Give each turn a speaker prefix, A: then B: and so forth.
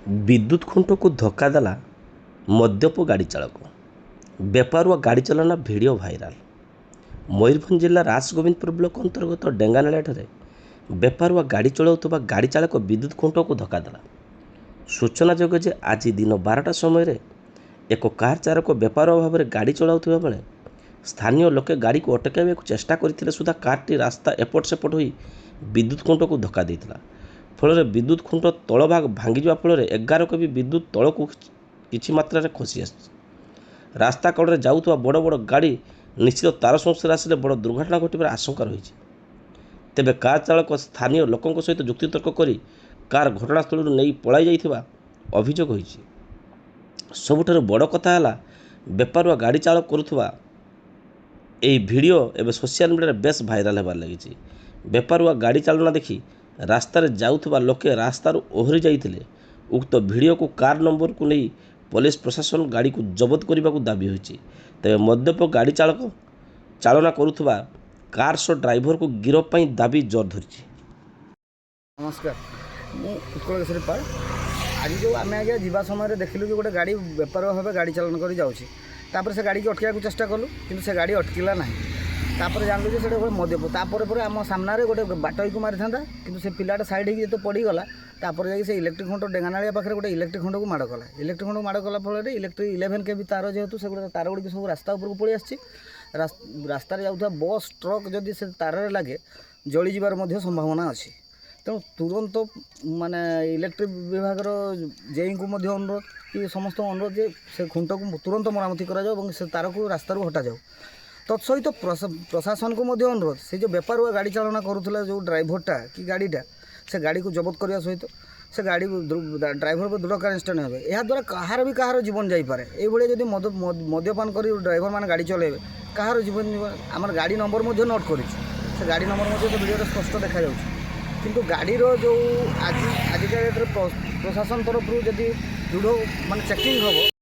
A: विद्युत खुंट को धक्का देला मद्यप गाड़ी चालक बेपारुआ गाड़ी चलाना वीडियो भाइराल। मयूरभंज जिला राजगोविंदपुर ब्लॉक अंतर्गत डेंगानालाଠାରେ बेपारुआ गाड़ी चलाउଥିବା गाड़ी चालक विद्युत खुंट को धक्का देला। सूचनायोग्य जे आज दिन 12टा समय एक कार चालक बेपारुआ भाव में गाड़ी चलाउଥିବା बेले स्थानीय लोके गाड़ी को अटकाइबा चेष्टा करथिले सुधा कारटी रास्ता एपट सेपट होई विद्युत खुंट को धक्का देइतिला। फल विद्युत खुंट तल भाग भांगी जावा फल 11 केवी विद्युत तल को किछि मात्रा रे खसी आछि। रास्ता कड़े जाउथवा बड़ बड़ गाड़ी निश्चित तार संस्पर्श आसिले बड़ दुर्घटना घटिबार आशंका रही। तेबे कार चालक स्थानीय लोकों सहित जुक्तितर्क करी कार घटनास्थल नहीं पलाई जाइथिबा अभियोग होइछि। सबुठारु बड़ कथा है बेपारुआ गाड़ी चालक करुथवा एही वीडियो एवं सोशल मीडिया बेस भाइराल होबार लगी। बेपारुआ गाड़ी चालना देखी रास्तार जाउथवा लोके रास्तार ओहरी जाइथिले। उक्त वीडियो को कार नंबर को नहीं पुलिस प्रशासन गाड़ी को जबत करने को दाबी होइछि। तेबे मद्यप गाड़ी चालक चालना करुथवा कार सो ड्राइवर को गिरफ पई दाबी जोर धरिछि।
B: नमस्कार, मु उत्कल केशरी पाल। आज जो आम आज्ञा जावा समय देखिलु कि गोटे गाड़ी बेपार भाव गाड़ी चालन कर जाऊँगी। तापर से गाड़ी की अटकाइबा चेष्टा कलु कि से गाड़ी अटकिला ना। तापर जानलु जे गोटे मद्यप तापर आम सामने गोटे बाटई को मारी था कि से पिलाटा साइड हो पड़गला। तापर जा इलेक्ट्रिक खुंट डेंगानालिया पाखे गोटे इलेक्ट्रिक खुंट को माड़ कला। इलेक्ट्रिक खुंट को माड़ कला फल इलेक्ट्रिक 11 केवी तार जेहेतु से तार गुड़ी सब रास्ता उपरको पलि आसी। रास्तार जाऊथवा बस ट्रक जदि से तार लगे जली जीवार संभावना अच्छी। तेणु तुरंत माने इलेक्ट्रिक विभाग जेई को अनुरोध कि समस्त अनुरोध जे से खुंट को तुरंत मरामती करा जाओ से तार को रास्तार हटा जाओ। तत्सहित प्रशासन को अनुरोध से जो बेपारुआ गाड़ी चालना करुला जो ड्राइभरटा कि गाड़ीटा से गाड़ी को जबत करने सहित से गाड़ी ड्राइभर पर दृढ़ कार्यानुष्ठान हे। यह द्वारा कहार भी कहार जीवन जापे। ये जब मद्यपान कर ड्राइभर मैंने गाड़ी चलेबे कहार जीवन आम गाड़ी नंबर नोट कर गाड़ी नंबर वीडियो स्पष्ट देखा जाऊँगी। किंतु गाड़ी जो आज डेट्रे प्रशासन तरफ जब दृढ़ मान चेकिंग हम